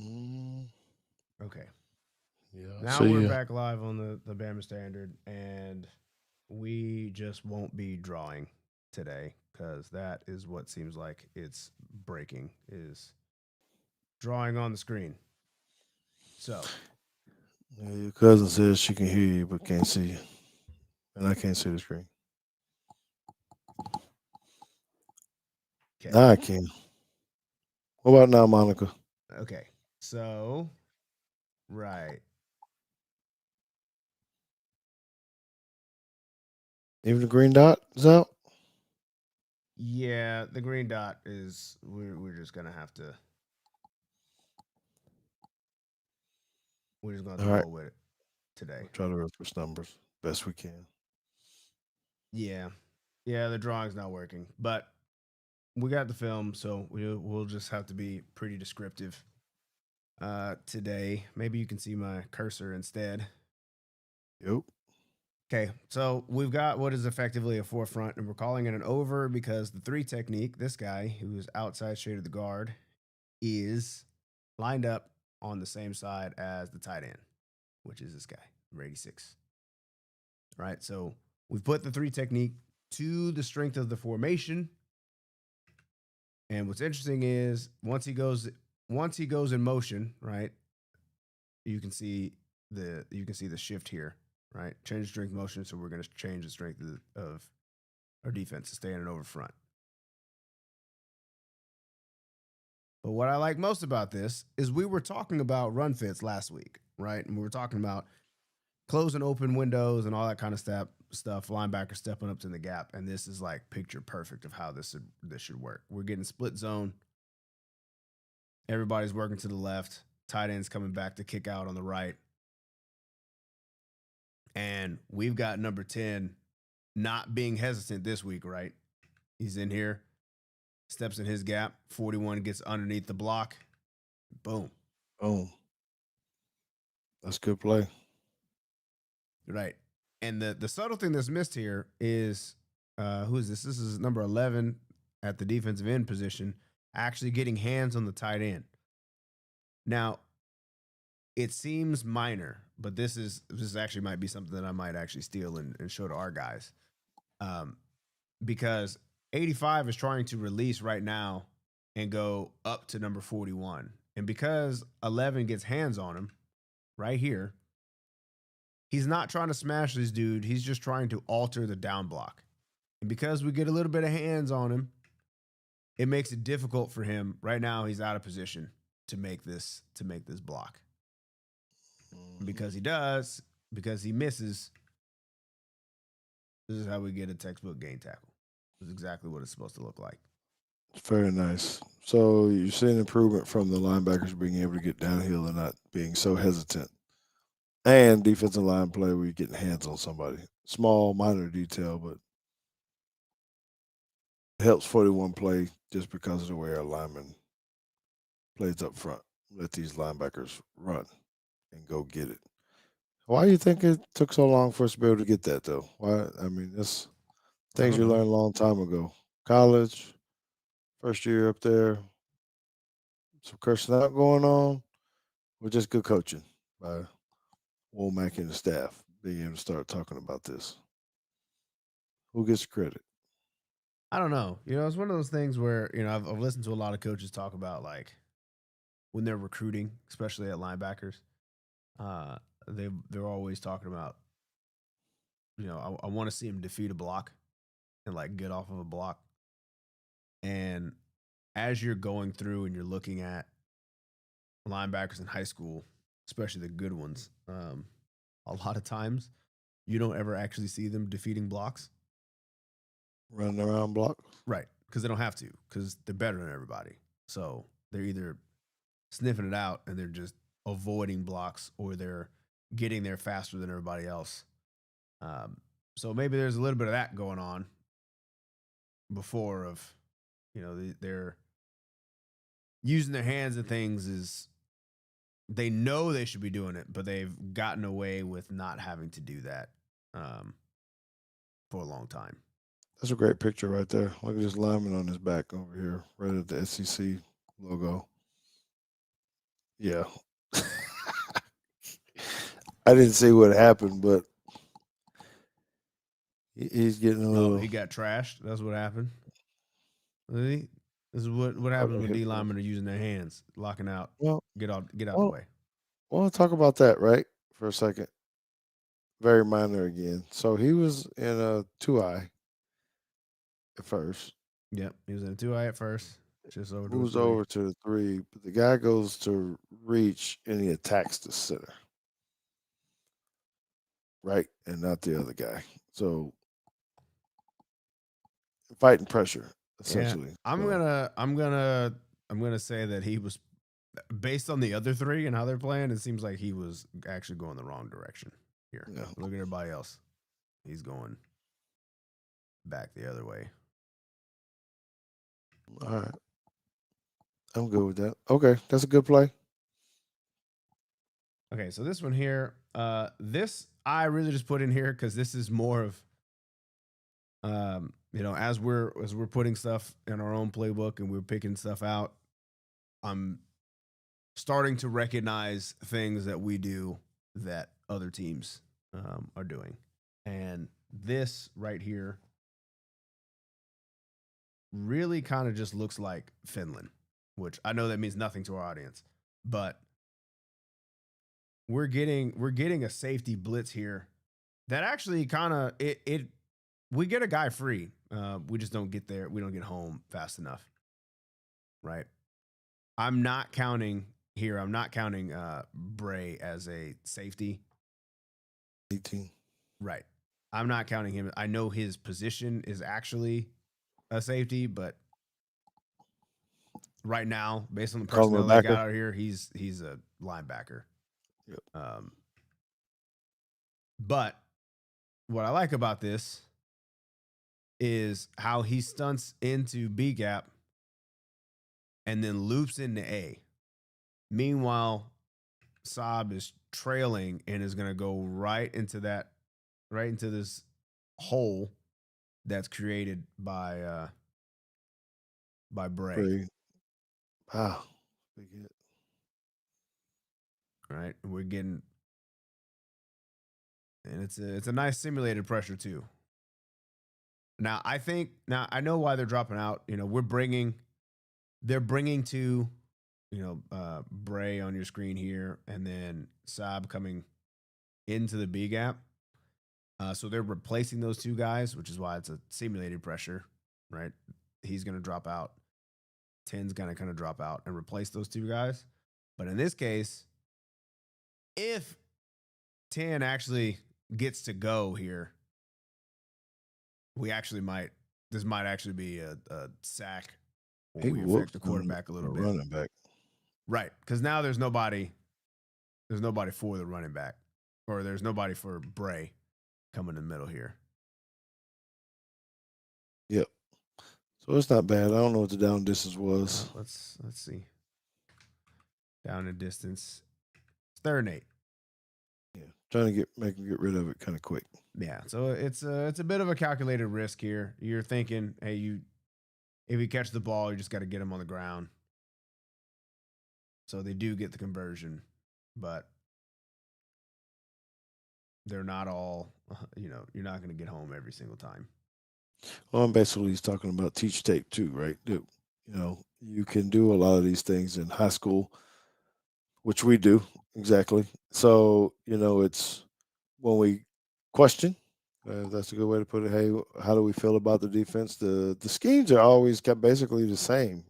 Mm, Okay. yeah, I Now we're see ya. back live on the Bama Standard, and we just won't be drawing today because that is what seems like it's breaking is drawing on the screen. So, Yeah, your cousin says she can hear you but can't see you, and I can't see the screen. okay. Now I can. What about now, Monica? Okay. So, right. Even the green dot is out. Yeah, the green dot is we're just going to have to we're just going to All have to right, roll with it today. we'll try to reference numbers best we can. Yeah. Yeah, the drawing's not working, but we got the film, so we'll just have to be pretty descriptive today. Maybe you can see my cursor instead. Yep. Okay, so we've got what is effectively a forefront, and we're calling it an over because the three technique, this guy who is outside shade of the guard, is lined up on the same side as the tight end, which is this guy, number 86. Right, so we've put the three technique to the strength of the formation. And what's interesting is once he goes in motion, right? You can see the shift here, right? Change strength motion. So we're going to change the strength of our defense to stay in an over front. But what I like most about this is we were talking about run fits last week, right? And we were talking about closing open windows and all that kind of stuff. Linebacker stepping up to the gap, and this is like picture perfect of how this should work. We're getting split zone. Everybody's working to the left. Tight ends coming back to kick out on the right. And we've got number 10 not being hesitant this week, right? He's in here, steps in his gap. 41 gets underneath the block. Boom. Boom. That's good play. Right. And the subtle thing that's missed here is who is this? This is number 11 at the defensive end position, actually getting hands on the tight end. Now, it seems minor, but this actually might be something that I might actually steal and show to our guys. Um, because 85 is trying to release right now and go up to number 41. And because 11 gets hands on him right here, he's not trying to smash this dude. He's just trying to alter the down block. And because we get a little bit of hands on him, it makes it difficult for him. Right now, he's out of position to make this block. And Hmm. because he misses, this is how we get a textbook gain tackle. This is exactly what it's supposed to look like. Very nice. So you're seeing improvement from the linebackers being able to get downhill and not being so hesitant. And defensive line play where you're getting hands on somebody. Small, minor detail, but it helps 41 play just because of the way our lineman plays up front. Let these linebackers run and go get it. Why do you think it took so long for us to be able to get that though? Why? I mean, that's I things don't you know. learned a long time ago. College, first year up there, some cursing out going on, or just good coaching by Womack and the staff being able to start talking about this. Who gets credit? I don't know. It's one of those things where I've listened to a lot of coaches talk about like when they're recruiting, especially at linebackers. Uh, they're always talking about I want to see him defeat a block and like get off of a block. And as you're going through and you're looking at linebackers in high school, especially the good ones, a lot of times you don't ever actually see them defeating blocks, Running around block. right? Because they don't have to, because they're better than everybody. So they're either sniffing it out and they're just avoiding blocks, or they're getting there faster than everybody else. Um, so maybe there's a little bit of that going on before of they're using their hands and things is they know they should be doing it, but they've gotten away with not having to do that um, for a long time. That's a great picture right there. Look at this lineman on his back over here, right at the SEC logo. Yeah. I didn't see what happened, but he's getting a Oh, little. he got trashed. That's what happened. Really? This is what happens Probably when hit D first. linemen are using their hands, locking out. Well, Get out the well, way. well, talk about that right for a second. Very minor again. So he was in a 2-eye at first, Yep, he was in a 2-eye at first, just over to a moves 3. over to the 3, but the guy goes to reach and he attacks the center, right, and not the other guy. So fighting pressure Yeah, essentially. I'm So gonna I'm gonna I'm gonna say that he was based on the other 3 and how they're playing. It seems like he was actually going the wrong direction here. yeah, Look at everybody else. He's going back the other way. all right, I'm good with that. Okay, that's a good play. Okay, so this one here, this I really just put in here because this is more of as we're putting stuff in our own playbook and we're picking stuff out, I'm starting to recognize things that we do that other teams are doing. And this right here really kind of just looks like Finland, which I know that means nothing to our audience, but we're getting a safety blitz here that actually kind of it we get a guy free. We just don't get there. We don't get home fast enough, right? I'm not counting here. I'm not counting Bray as a safety. 18. Right. I'm not counting him. I know his position is actually a safety, but right now, based on the Call him a personnel they got backer. out here, he's a linebacker. Yep. Um, but what I like about this is how he stunts into B gap and then loops into A. Meanwhile, Saab is trailing and is going to go right into this hole that's created by Bray. Bray. Wow. Big hit. Right, we're getting, and it's a nice simulated pressure too. Now I know why they're dropping out. You know, they're bringing to, Bray on your screen here, and then Saab coming into the B gap. So they're replacing those 2 guys, which is why it's a simulated pressure, right? He's going to drop out. 10's going to kind of drop out and replace those 2 guys. But in this case, if 10 actually gets to go here, this might actually be a sack, or He we affect whoops the on quarterback a a little bit. running back. Right. Because now there's nobody for the running back, or there's nobody for Bray coming in the middle here. Yep. So it's not bad. I don't know what the down distance was. Let's see. Down in distance. It's 3rd and 8. Yeah. Trying to make him get rid of it kind of quick. Yeah. So it's a bit of a calculated risk here. You're thinking, hey, if you catch the ball, you just got to get him on the ground. So they do get the conversion, but they're not all, you're not going to get home every single time. Well, and basically he's talking about teach tape too, right? You can do a lot of these things in high school, which we do exactly. So it's when we question. That's a good way to put it. Hey, how do we feel about the defense? The schemes are always kept basically the same.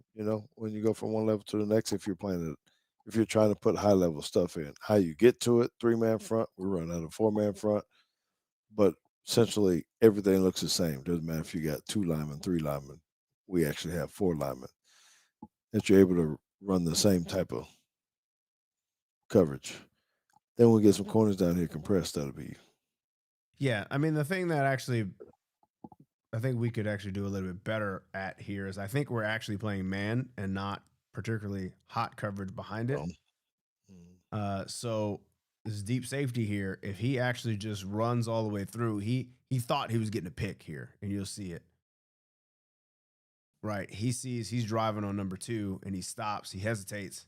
When you go from one level to the next, if you're trying to put high level stuff in, how you get to it, 3-man front, we run out of 4-man front, but essentially everything looks the same. Doesn't matter if you got 2 linemen, 3 linemen. We actually have 4 linemen that you're able to run the same type of coverage. Then we get some corners down here compressed. That'll be Yeah. I mean, the thing that actually I think we could actually do a little bit better at here is I think we're actually playing man and not particularly hot coverage behind it. um, So this deep safety here, if he actually just runs all the way through, he thought he was getting a pick here, and you'll see it. Right. He sees he's driving on number 2 and he stops, he hesitates,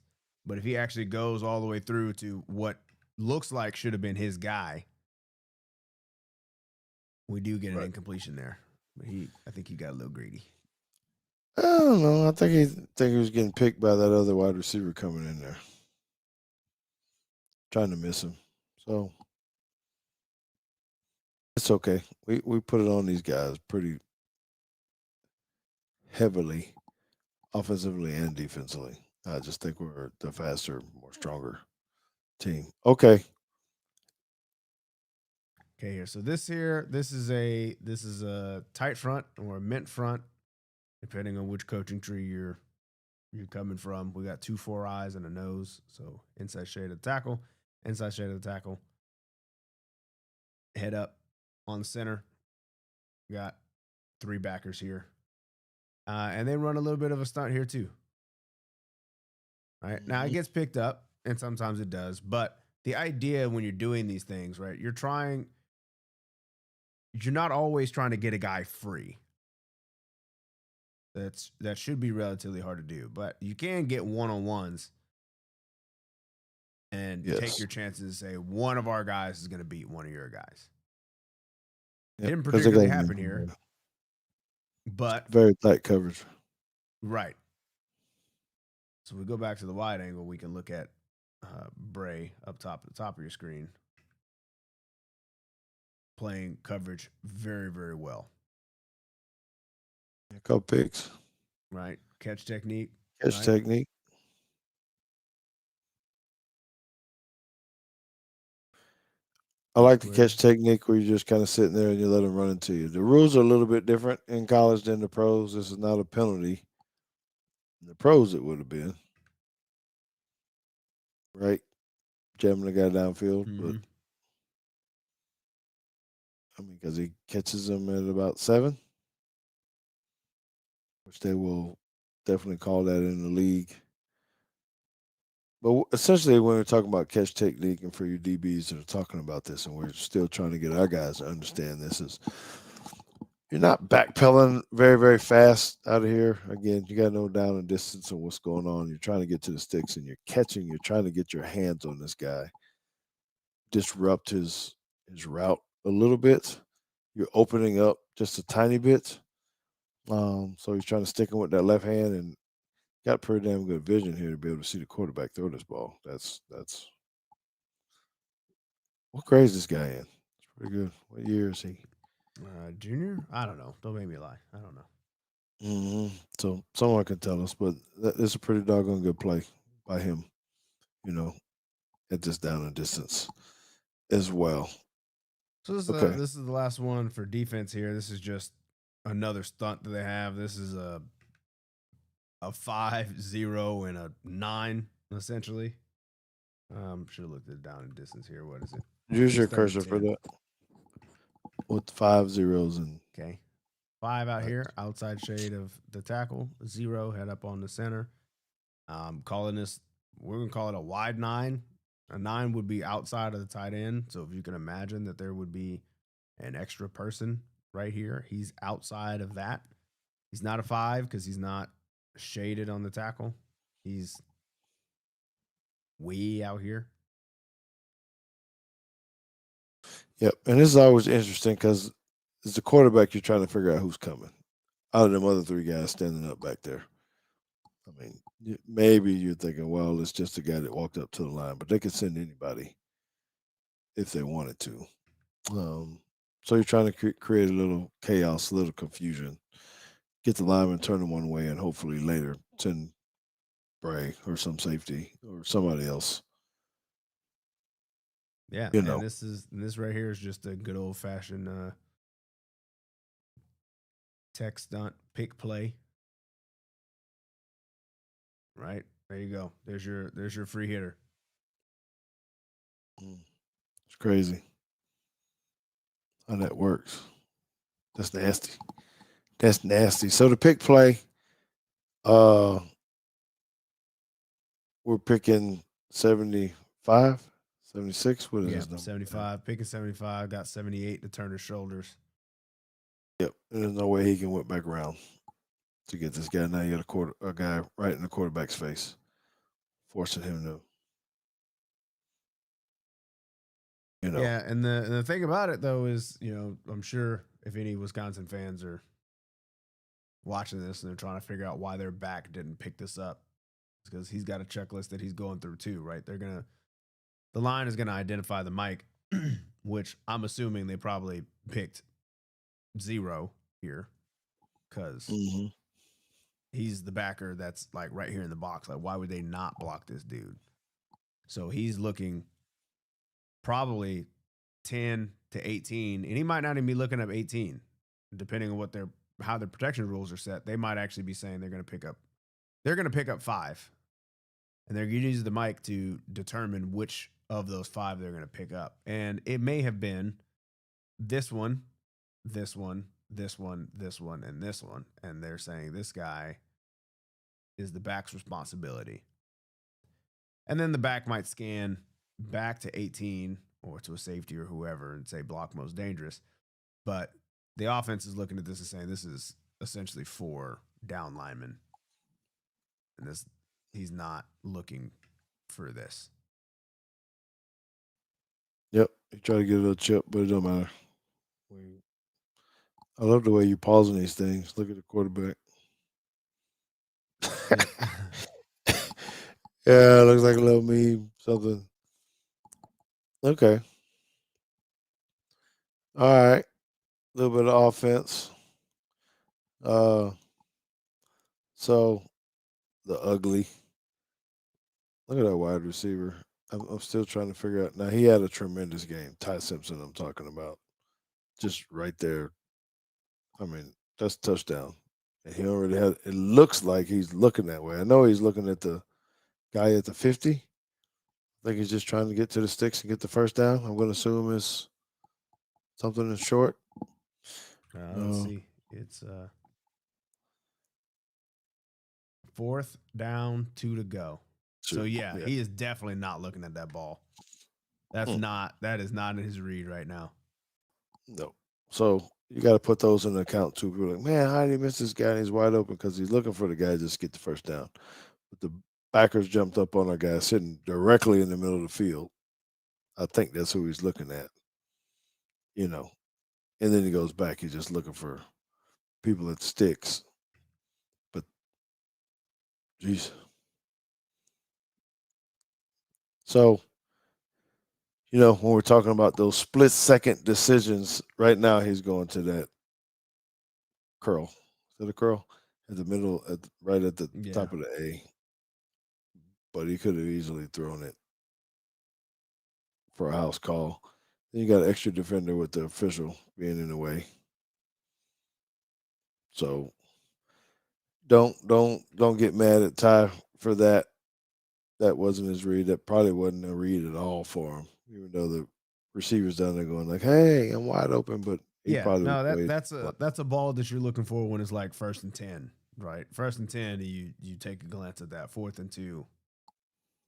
But if he actually goes all the way through to what looks like should have been his guy, we do get an incompletion there. But I think he got a little greedy. I don't know. I think he was getting picked by that other wide receiver coming in there, trying to miss him. So it's okay. We put it on these guys pretty heavily, offensively and defensively. I just think we're the faster, more stronger team. Okay. Okay, here. So this is a tight front or a mint front, depending on which coaching tree you're coming from. We got 2 4 eyes and a nose. So inside shade of the tackle, inside shade of the tackle, head up on the center. We got 3 backers here. And they run a little bit of a stunt here too. Right. Now it gets picked up, and sometimes it does. But the idea when you're doing these things, right, you're not always trying to get a guy free. That should be relatively hard to do, but you can get one-on-ones and take your chances and say one of our guys is going to beat one of your guys. Yep, didn't particularly happen here, but very tight coverage. Right. So we go back to the wide angle. We can look at Bray up top at the top of your screen, playing coverage very, very well. A couple picks. Right. Catch technique. Catch technique. I like the catch technique where you're just kind of sitting there and you let them run into you. The rules are a little bit different in college than the pros. This is not a penalty. In the pros, it would have been. Right? Jamming the guy downfield. But I mean, because he catches them at about 7, which they will definitely call that in the league. But essentially, when we're talking about catch technique, and for your DBs that are talking about this, and we're still trying to get our guys to understand this, is you're not backpedaling very, very fast out of here. Again, you got to know down and distance and what's going on. You're trying to get to the sticks, and you're catching. You're trying to get your hands on this guy, disrupt his route a little bit. You're opening up just a tiny bit. So he's trying to stick him with that left hand, and got pretty damn good vision here to be able to see the quarterback throw this ball. That's what grade is this guy in? It's pretty good. What year is he? Junior? I don't know. Don't make me lie. I don't know. Mm-hmm. So someone can tell us, but it's a pretty doggone good play by him, at this down and distance as well. So this is the last one for defense here. This is just another stunt that they have. This is a 5, 0, and a 9, essentially. Should have looked at the down and distance here. What is it? Use your cursor for that. With 5 zeros and 5 out here, outside shade of the tackle. 0, head up on the center. Calling this, we're gonna call it a wide 9. A 9 would be outside of the tight end. So if you can imagine that there would be an extra person right here, he's outside of that. He's not a 5 because he's not shaded on the tackle. He's way out here. Yep, and this is always interesting because as the quarterback, you're trying to figure out who's coming out of them other 3 guys standing up back there. I mean, maybe you're thinking, well, it's just a guy that walked up to the line, but they could send anybody if they wanted to. So you're trying to create a little chaos, a little confusion, get the lineman turning one way, and hopefully later send Bray or some safety or somebody else. Yeah, and this right here is just a good old fashioned tech stunt pick play. Right there you go. There's your free hitter. It's crazy how that works. That's nasty. That's nasty. So the pick play, we're picking 75, 76. What is this number? 75. Picking 75. Got 78 to turn his shoulders. Yep. There's no way he can whip back around to get this guy. Now you got a guy right in the quarterback's face. forcing him to, you know. Yeah, and the thing about it though is, I'm sure if any Wisconsin fans are watching this and they're trying to figure out why their back didn't pick this up, it's because he's got a checklist that he's going through too, right? The line is gonna identify the mic, which I'm assuming they probably picked 0 here because Mhm. he's the backer that's like right here in the box. Like, why would they not block this dude? So he's looking probably 10 to 18, and he might not even be looking up 18, depending on how their protection rules are set. They might actually be saying they're going to pick up 5, and they're going to use the mic to determine which of those 5 they're going to pick up. And it may have been this one, this one, this one, this one, and this one, and they're saying this guy is the back's responsibility. And then the back might scan back to 18 or to a safety or whoever and say block most dangerous. But the offense is looking at this and saying this is essentially 4 down linemen. And he's not looking for this. Yep. You try to get a little chip, but it don't matter. I love the way you pausing these things. Look at the quarterback. Yep. Yeah, it looks like a little meme, something. Okay. All right. A little bit of offense. So the ugly. Look at that wide receiver. I'm still trying to figure out. Now he had a tremendous game. Ty Simpson, I'm talking about, just right there. I mean, that's a touchdown. And he already had. It looks like he's looking that way. I know he's looking at the guy at the 50. I think he's just trying to get to the sticks and get the first down. I'm going to assume it's something in short. Let's see. It's 4th down, 2 to go. So yeah, he is definitely not looking at that ball. That is not in his read right now. No. So you got to put those in account too. People are like, man, how did he miss this guy? And he's wide open because he's looking for the guy to just get the first down. But the backers jumped up on our guy sitting directly in the middle of the field. I think that's who he's looking at. And then he goes back. He's just looking for people at sticks. But, geez. So, when we're talking about those split second decisions, right now he's going to that curl. Is that a curl? At the middle, right at the top of the A. But he could have easily thrown it for a house call. Then you got an extra defender with the official being in the way. So don't get mad at Ty for that. That wasn't his read. That probably wasn't a read at all for him. Even though the receivers down there going like, "Hey, I'm wide open," but he probably that's a ball that you're looking for when it's like 1st and 10, right? 1st and 10, you take a glance at that. 4th and 2,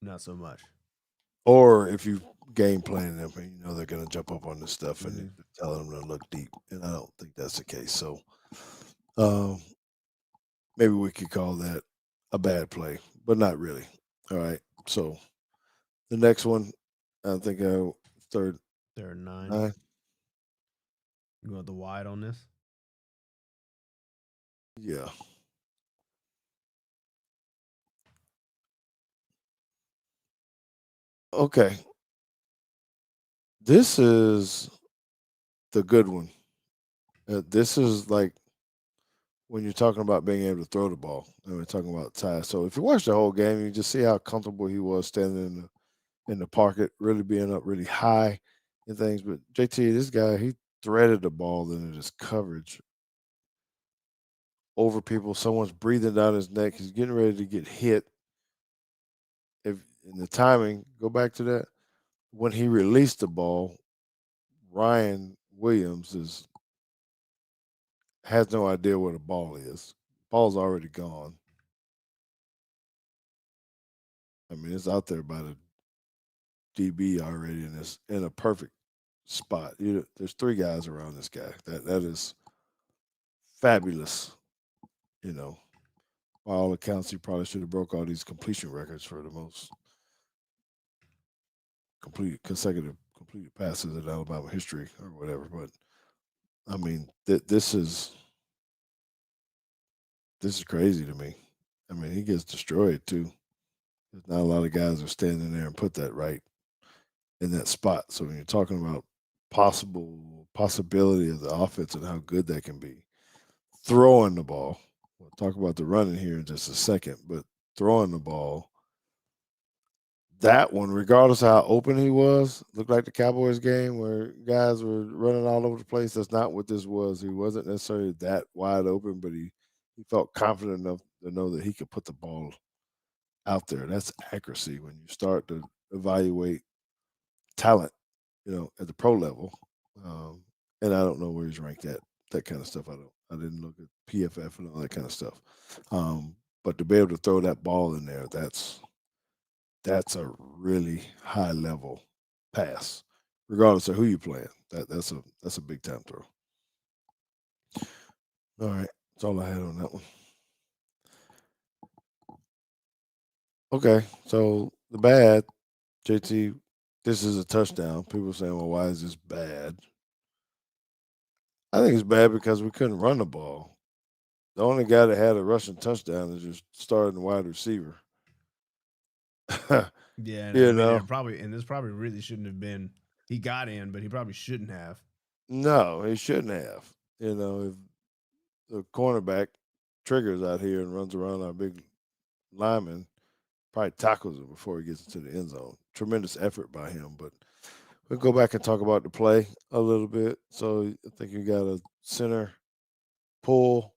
not so much. Or if you game planning them, and they're going to jump up on this stuff and telling them to look deep, and I don't think that's the case. So, maybe we could call that a bad play, but not really. All right. So the next one, I think third 9. You want the wide on this? Yeah. Okay. This is the good one. This is like when you're talking about being able to throw the ball, and we're talking about Ty. So if you watch the whole game, you just see how comfortable he was standing in the pocket, really being up really high and things. But JT, this guy, he threaded the ball into his coverage over people. Someone's breathing down his neck. He's getting ready to get hit. If in the timing, go back to that. When he released the ball, Ryan Williams has no idea where the ball is. Ball's already gone. I mean, it's out there by the DB already in a perfect spot. There's 3 guys around this guy. That is fabulous. By all accounts, he probably should have broke all these completion records for the most completed passes in Alabama history or whatever. But I mean, this is crazy to me. I mean, he gets destroyed too. There's not a lot of guys who are standing there and put that right in that spot. So when you're talking about possibility of the offense and how good that can be, throwing the ball. We'll talk about the running here in just a second, but throwing the ball, that one, regardless of how open he was, looked like the Cowboys game where guys were running all over the place. That's not what this was. He wasn't necessarily that wide open, but he felt confident enough to know that he could put the ball out there. That's accuracy when you start to evaluate talent, at the pro level. Um, and I don't know where he's ranked at. That kind of stuff. I didn't look at PFF and all that kind of stuff. But to be able to throw that ball in there, that's a really high level pass, regardless of who you're playing. That's a big time throw. All right, that's all I had on that one. Okay, so the bad, JT, this is a touchdown. People are saying, well, why is this bad? I think it's bad because we couldn't run the ball. The only guy that had a rushing touchdown is your starting wide receiver. Yeah, and I you mean, know, this probably really shouldn't have been. He got in, but he probably shouldn't have. no, he shouldn't have. If the cornerback triggers out here and runs around our big lineman, probably tackles him before he gets into the end zone. Tremendous effort by him, but we'll go back and talk about the play a little bit. So I think you got a center pull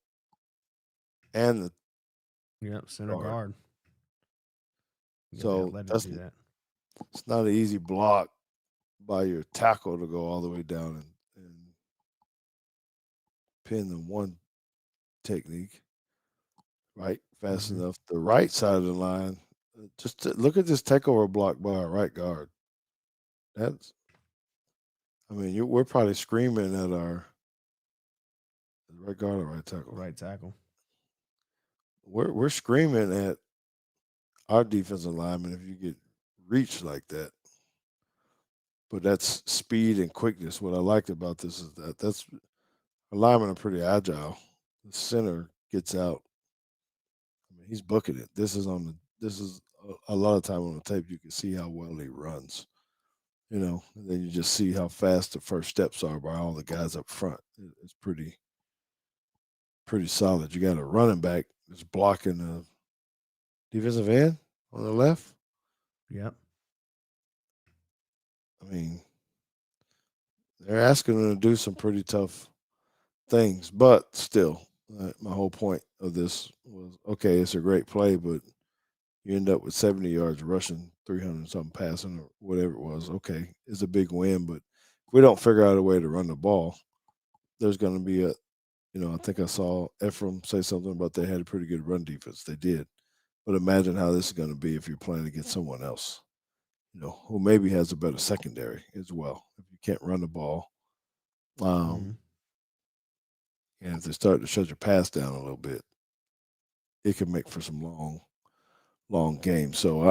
and the Yep, center guard. guard. You got the So athletic to do that. it's not an easy block by your tackle to go all the way down and pin the one technique, right? Fast Mm-hmm. enough. The right side of the line, look at this takeover block by our right guard. That's, I mean, we're probably screaming at our right guard or right tackle. Right tackle. We're screaming at our defensive lineman if you get reached like that. But that's speed and quickness. What I liked about this is that's our linemen are pretty agile. The center gets out. I mean, he's booking it. This is a lot of time on the tape. You can see how well he runs. And then you just see how fast the first steps are by all the guys up front. It's pretty solid. You got a running back that's blocking the defensive end on the left. Yep. I mean, they're asking him to do some pretty tough things, but still, my whole point of this was okay. It's a great play, but you end up with 70 yards rushing, 300 something passing, or whatever it was. Okay, it's a big win, but if we don't figure out a way to run the ball, there's going to be I think I saw Ephraim say something about they had a pretty good run defense. They did, but imagine how this is going to be if you're playing against someone else, who maybe has a better secondary as well. If you can't run the ball, Mm-hmm. um, and if they start to shut your pass down a little bit, it can make for some long games. So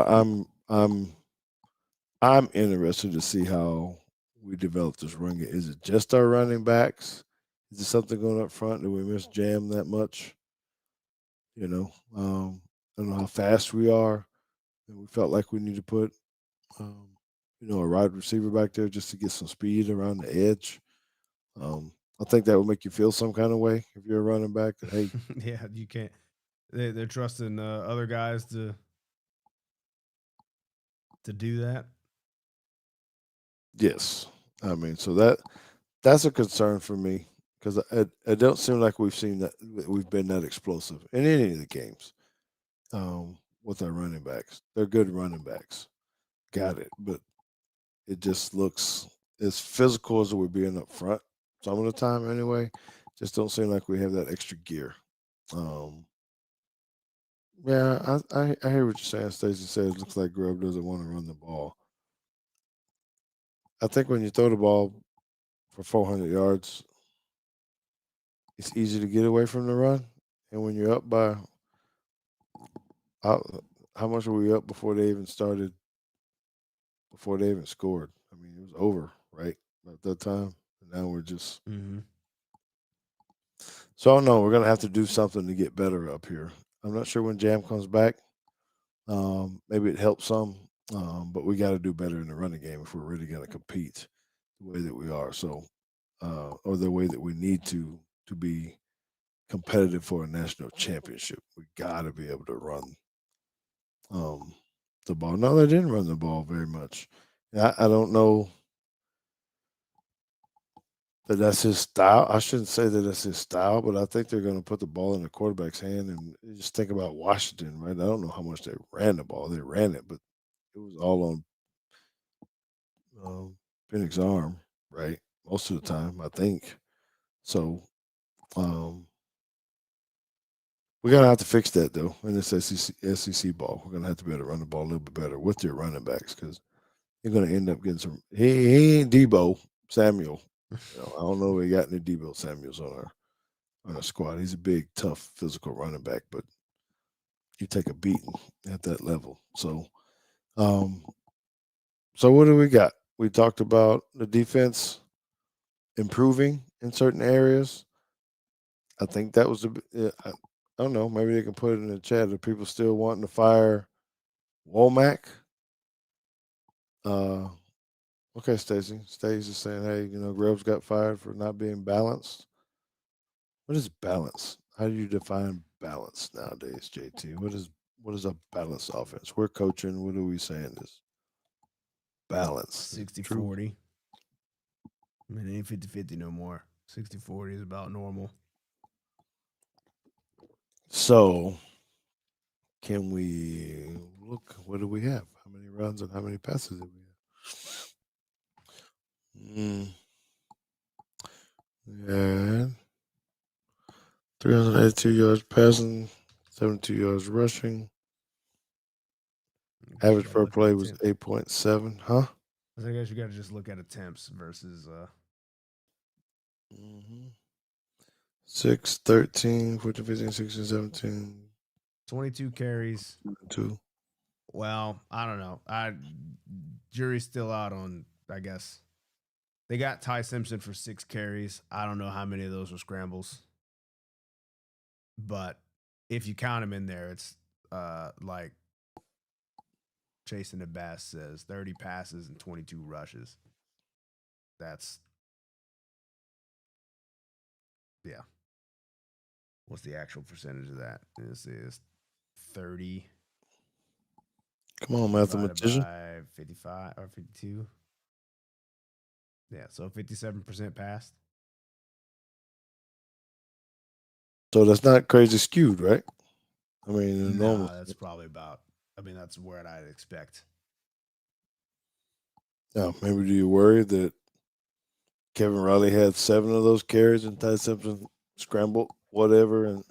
I'm interested to see how we develop this run game. Is it just our running backs? Is there something going up front? Do we miss jam that much? I don't know how fast we are. And we felt like we need to put, um, a wide receiver back there just to get some speed around the edge. I think that would make you feel some kind of way if you're a running back. That, hey, Yeah, you can't. They're trusting other guys to do that. yes. I mean, so that's a concern for me because it don't seem like we've been that explosive in any of the games with our running backs. They're good running backs, got it, but it just looks as physical as we're being up front some of the time anyway. Just don't seem like we have that extra gear. Um, yeah, I hear what you're saying. Stacey says it looks like Grubb doesn't want to run the ball. I think when you throw the ball for 400 yards, it's easy to get away from the run. And when you're up by how, how much were we up before they even started? before they even scored. I mean, it was over, right? At that time. And now we're just Mm-hmm. so I don't know. We're gonna have to do something to get better up here. I'm not sure when Jam comes back. Maybe it helps some, but we got to do better in the running game if we're really going to compete the way that we are. So, or the way that we need to be competitive for a national championship, we got to be able to run um, the ball. No, they didn't run the ball very much. I don't know that that's his style. I shouldn't say that that's his style, but I think they're going to put the ball in the quarterback's hand. And you just think about Washington, right? I don't know how much they ran the ball. They ran it, but it was all on Penix's arm, right? Most of the time, I think. So um, we're gonna have to fix that though in this SEC ball. We're gonna have to be able to run the ball a little bit better with your running backs because you're gonna end up getting some. He ain't Debo Samuel. I don't know if we got any Debo Samuels on our squad. He's a big, tough, physical running back, but you take a beating at that level. Um, so what do we got? We talked about the defense improving in certain areas. I think that was I don't know. Maybe they can put it in the chat. Are people still wanting to fire Womack? Uh, okay, Stacy. Stacy's saying, hey, Grubbs got fired for not being balanced. What is balance? How do you define balance nowadays, JT? What is a balanced offense? We're coaching. What are we saying is balance? 60 True. 40. I mean, it ain't 50-50 no more. 60-40 is about normal. So can we look? What do we have? How many runs and how many passes do we have? Yeah. 382 yards passing, 72 yards rushing. I guess you Average gotta per look at play was attempts. 8.7. Huh? I guess you got to just look at attempts versus Mm-hmm. 6, 13, 14, 15, 16, 17, 22 carries. 2. Well, I don't know. Jury's still out on. I guess they got Ty Simpson for 6 carries. I don't know how many of those were scrambles, but if you count them in there, it's like Jason the Bass says 30 passes and 22 rushes. That's yeah. What's the actual percentage of that? This is 30 Come on, divided mathematician. by 55 or 52. Yeah, so 57% passed. So that's not crazy skewed, right? I mean, in a normal. No, that's probably about. I mean, that's where I'd expect. Now, maybe do you worry that Kevin Riley had 7 of those carries and Ty Simpson scrambled whatever, and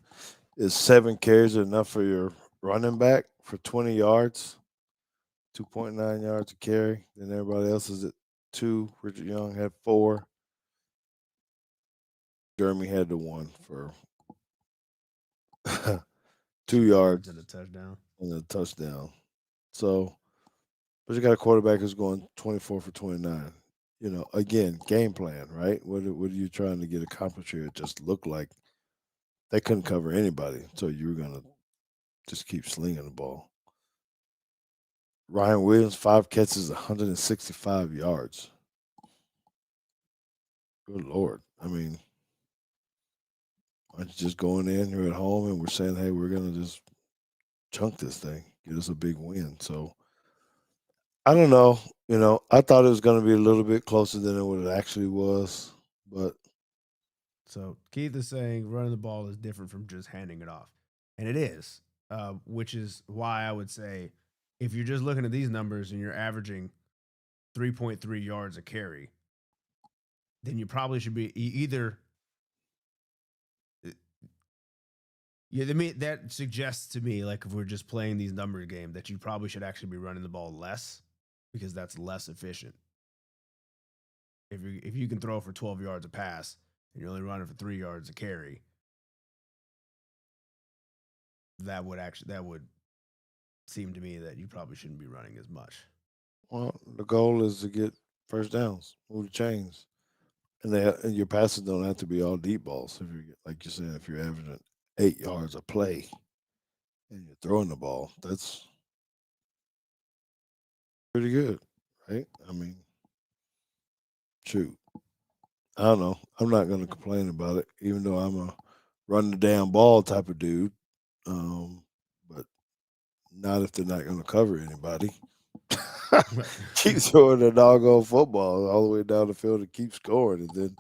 is 7 carries enough for your running back for 20 yards? 2.9 yards a carry. Then everybody else is at 2. Richard Young had 4. Jeremy had the 1 for 2 yards yards and a touchdown. and a touchdown. So, but you got a quarterback who's going 24 for 29. Again, game plan, right? What are you trying to get accomplished here? It just looked like they couldn't cover anybody, so you were gonna just keep slinging the ball. Ryan Williams, 5 catches, 165 yards. Good Lord. I mean, aren't you just going in here at home and we're saying, hey, we're going to just chunk this thing, get us a big win. So I don't know. I thought it was going to be a little bit closer than what it actually was. But So Keith is saying running the ball is different from just handing it off, and it is, which is why I would say if you're just looking at these numbers and you're averaging 3.3 yards a carry, then you probably should be either. Yeah, I mean that suggests to me, like if we're just playing these number game, that you probably should actually be running the ball less because that's less efficient. If you can throw for 12 yards a pass and you're only running for 3 yards a carry, that would seem to me that you probably shouldn't be running as much. Well, the goal is to get first downs, move the chains, and your passes don't have to be all deep balls. If you like you said, if you're averaging 8 yards a play and you're throwing the ball, that's pretty good, right? I mean, shoot, I don't know. I'm not going to complain about it, even though I'm a run the damn ball type of dude. But not if they're not going to cover anybody. Right. Keep throwing the doggone football all the way down the field and keep scoring, and then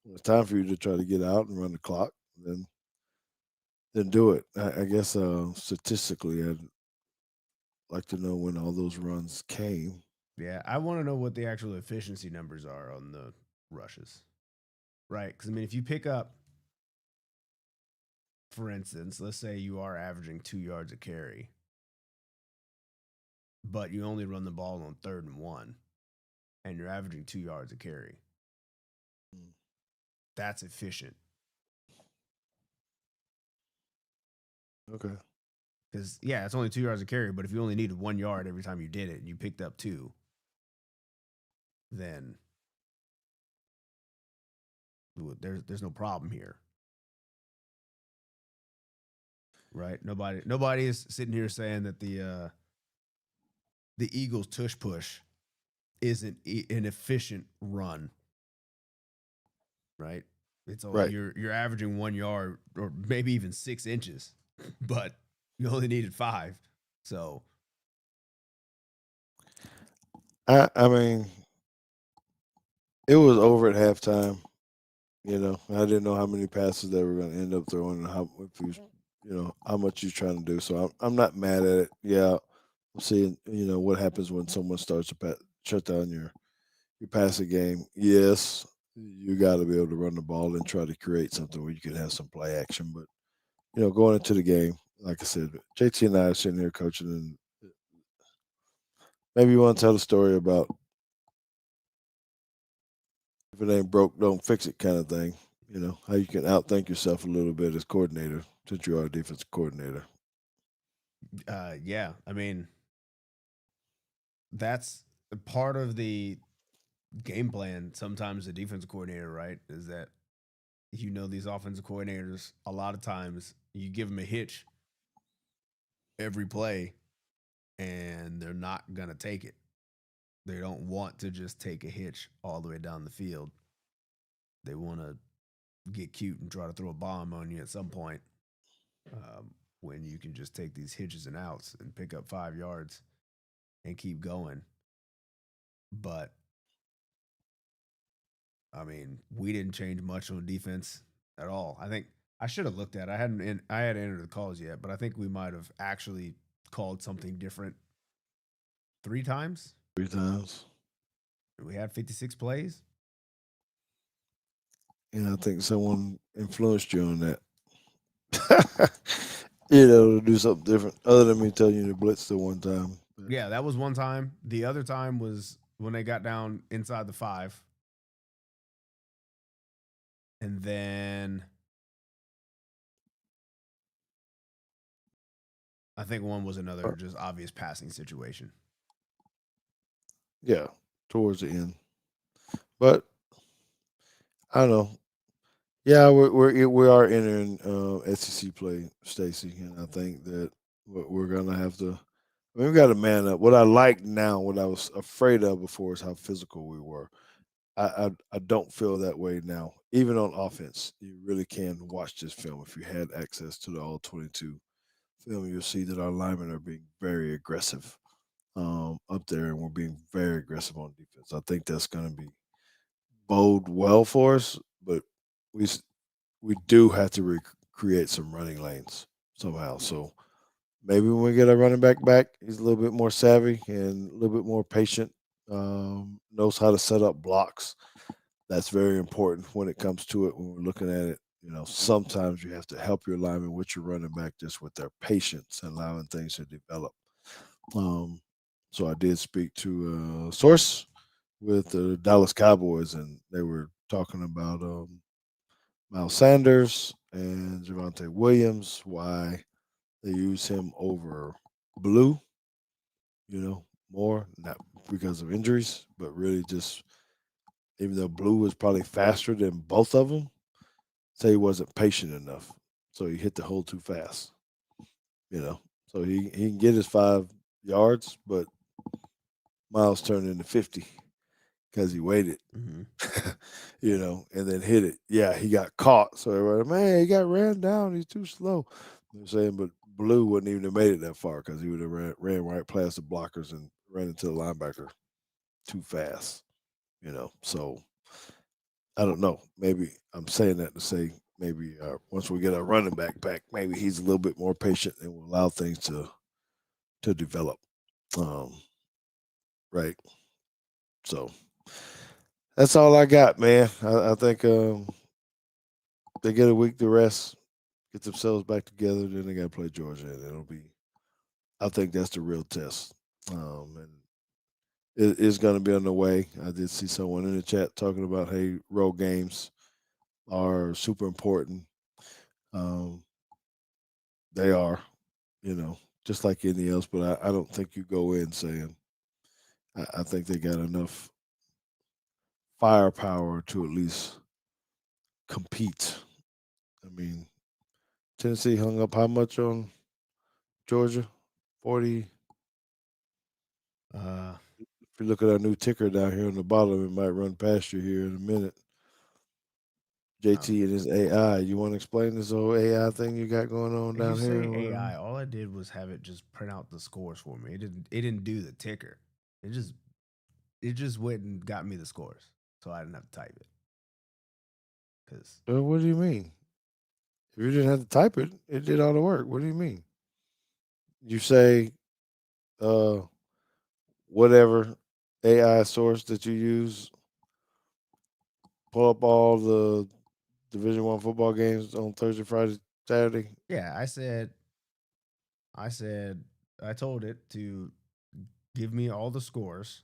when it's time for you to try to get out and run the clock, then do it. I guess statistically, I'd like to know when all those runs came. Yeah, I want to know what the actual efficiency numbers are on the rushes, right? Because I mean, if you pick up, for instance, let's say you are averaging 2 yards a carry, but you only run the ball on 3rd and 1, and you're averaging 2 yards a carry. Mm. That's efficient. Okay. Because yeah, it's only 2 yards a carry, but if you only needed 1 yard every time you did it, and you picked up two, then there's no problem here, right? Nobody is sitting here saying that the Eagles tush push isn't an efficient run, right? It's all Right. you're averaging 1 yard or maybe even 6 inches, but you only needed five. So I mean, it was over at halftime. I didn't know how many passes they were going to end up throwing, and how if how much you're trying to do. So I'm not mad at it. Yeah, I'm seeing what happens when someone starts to shut down your passing game. Yes, you got to be able to run the ball and try to create something where you can have some play action. But going into the game, like I said, JT and I are sitting here coaching, and maybe you want to tell the story about if it ain't broke, don't fix it kind of thing. How you can outthink yourself a little bit as coordinator since you are a defensive coordinator. yeah, I mean that's part of the game plan. Sometimes the defensive coordinator, right, is that these offensive coordinators. A lot of times you give them a hitch every play, and they're not gonna take it. They don't want to just take a hitch all the way down the field. They want to get cute and try to throw a bomb on you at some point, when you can just take these hitches and outs and pick up 5 yards and keep going. But I mean, we didn't change much on defense at all. I think I should have looked at it. I hadn't entered the calls yet, but I think we might have actually called something different 3 times. 3 times. We had 56 plays. I think someone influenced you on that. To do something different other than me telling you to blitz the one time. But Yeah, that was one time. The other time was when they got down inside the 5. And then I think one was another just obvious passing situation. yeah, towards the end. But I don't know. Yeah, we are entering SEC play, Stacy, and I think that we're gonna have to. I mean, we got to man up. What I like now, what I was afraid of before, is how physical we were. I don't feel that way now. Even on offense, you really can watch this film if you had access to the all 22 film. You'll see that our linemen are being very aggressive up there, and we're being very aggressive on defense. I think that's going to be bode well for us, but we we do have to create some running lanes somehow. So maybe when we get our running back, he's a little bit more savvy and a little bit more patient. Knows how to set up blocks. That's very important when it comes to it. When we're looking at it, sometimes you have to help your lineman with your running back just with their patience and allowing things to develop. Um, so I did speak to a source with the Dallas Cowboys, and they were talking about Miles Sanders and Javante Williams, why they use him over Blue, you know, more, not because of injuries, but really just even though Blue was probably faster than both of them, say he wasn't patient enough. So he hit the hole too fast, you know. So he can get his 5 yards, but Miles turned into 50 because he waited, Mm-hmm. and then hit it. Yeah, he got caught. So everybody, man, he got ran down. He's too slow. They're saying, but Blue wouldn't even have made it that far because he would have ran right past the blockers and ran into the linebacker too fast, So I don't know. Maybe I'm saying that to say maybe once we get our running back, maybe he's a little bit more patient and will allow things to develop. Um, right. So that's all I got, man. I think they get a week to rest, get themselves back together, then they got to play Georgia, and it'll be. I think that's the real test, and it is going to be on the way. I did see someone in the chat talking about, hey, road games are super important. Um, they are, just like anything else. But I don't think you go in saying. I think they got enough firepower to at least compete. I mean, Tennessee hung up how much on Georgia? 40. Uh, If you look at our new ticker down here on the bottom, it might run past you here in a minute. um, JT and his AI. You want to explain this whole AI thing you got going on if you down here say or whatever? AI, all I did was have it just print out the scores for me. It didn't. It didn't do the ticker. It just. It just went and got me the scores, so I didn't have to type it. Cause What do you mean? If you didn't have to type it, it did all the work. What do you mean? You say uh, whatever AI source that you use, pull up all the Division 1 football games on Thursday, Friday, Saturday. yeah, I said, I told it to give me all the scores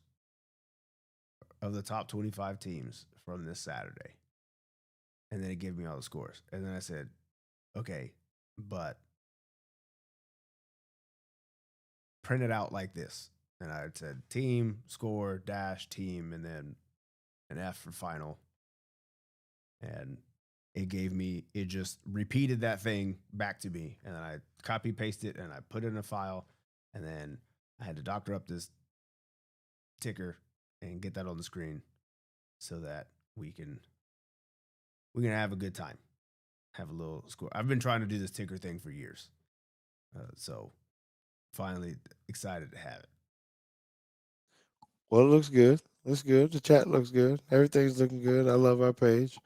of the top 25 teams from this Saturday, and then it gave me all the scores, and then I said, okay, but print it out like this. And I said team, score, dash, team, and then an F for final. And it just repeated that thing back to me. And then I copy pasted and I put it in a file. And then I had to doctor up this ticker and get that on the screen so that we can have a good time, have a little score. I've been trying to do this ticker thing for years. So finally excited to have it. Well, it looks good. Looks good. The chat looks good. Everything's looking good. I love our page.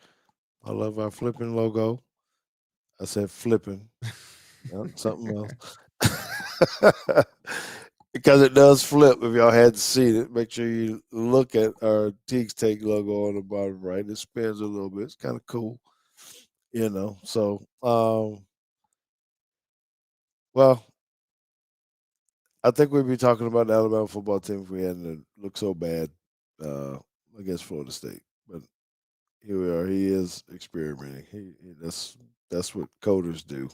I love our flipping logo. I said flipping, not something else. Because it does flip. If y'all hadn't seen it, make sure you look at our Teague's Take logo on the bottom right. It spins a little bit. It's kind of cool, So, well, I think we'd be talking about the Alabama football team if we hadn't looked so bad uh, against Florida State. But here we are. He is experimenting. That's what coders do.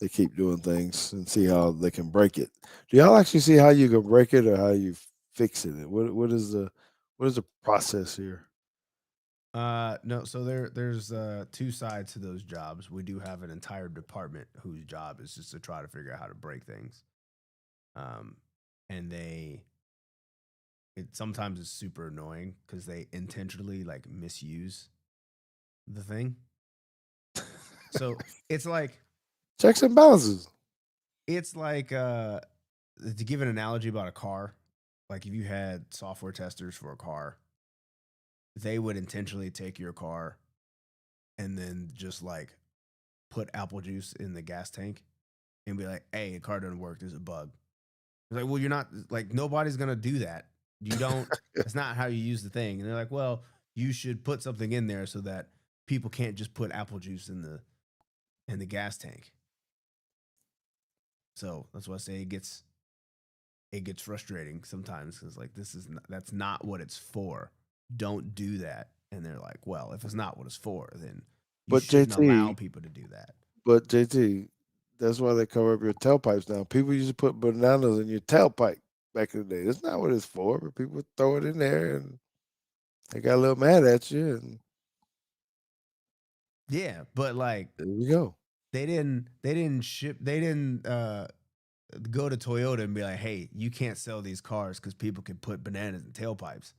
They keep doing things and see how they can break it. Do y'all actually see how you can break it or how you fix it? What is the process here? No, so there's two sides to those jobs. We do have an entire department whose job is just to try to figure out how to break things. Um, and it sometimes is super annoying because they intentionally like misuse the thing. So it's like Checks and balances. it's like to give an analogy about a car, like if you had software testers for a car, they would intentionally take your car and then just like put apple juice in the gas tank and be like, "Hey, the car doesn't work. There's a bug." It's like, well, you're not like nobody's gonna do that. You don't. That's not how you use the thing. And they're like, well, you should put something in there so that people can't just put apple juice in the gas tank. So that's why I say it gets frustrating sometimes because like that's not what it's for. Don't do that. And they're like, well, if it's not what it's for, then you But shouldn't allow JT, people to do that. but JT, that's why they cover up your tailpipes now. People used to put bananas in your tailpipe. back in the day. That's not what it's for, but people throw it in there and they got a little mad at you, and Yeah, but like there you go. they didn't go to Toyota and be like, hey, you can't sell these cars because people can put bananas in tailpipes.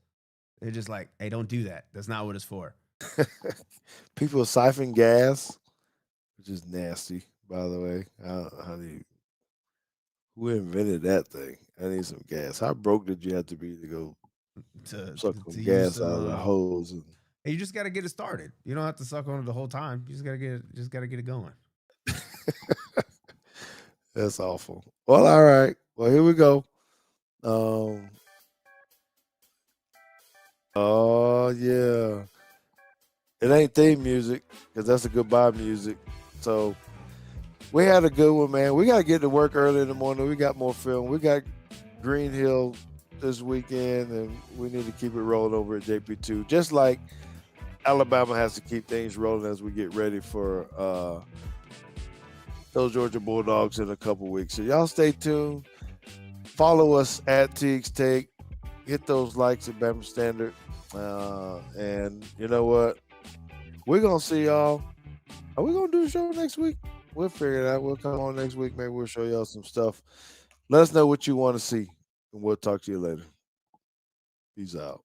They're just like, hey, don't do that. That's not what it's for. People siphon gas, which is nasty, by the way. How do you, who invented that thing? I need some gas. How broke did you have to be to go To suck to some use gas some out of the hose? And you just gotta get it started. You don't have to suck on it the whole time. You just gotta get it going. that's awful. Well, all right. Well, here we go. Um, oh yeah, it ain't theme music because that's a goodbye music. So we had a good one, man. We got to get to work early in the morning. We got more film. We got Green Hill this weekend, and we need to keep it rolling over at JP2. Just like Alabama has to keep things rolling as we get ready for those Georgia Bulldogs in a couple weeks. So y'all stay tuned. Follow us at Teague's Take. Hit those likes at Bama Standard. And you know what? We're going to see y'all. Are we going to do a show next week? We'll figure it out. We'll come on next week. Maybe we'll show y'all some stuff. Let us know what you want to see, and we'll talk to you later. Peace out.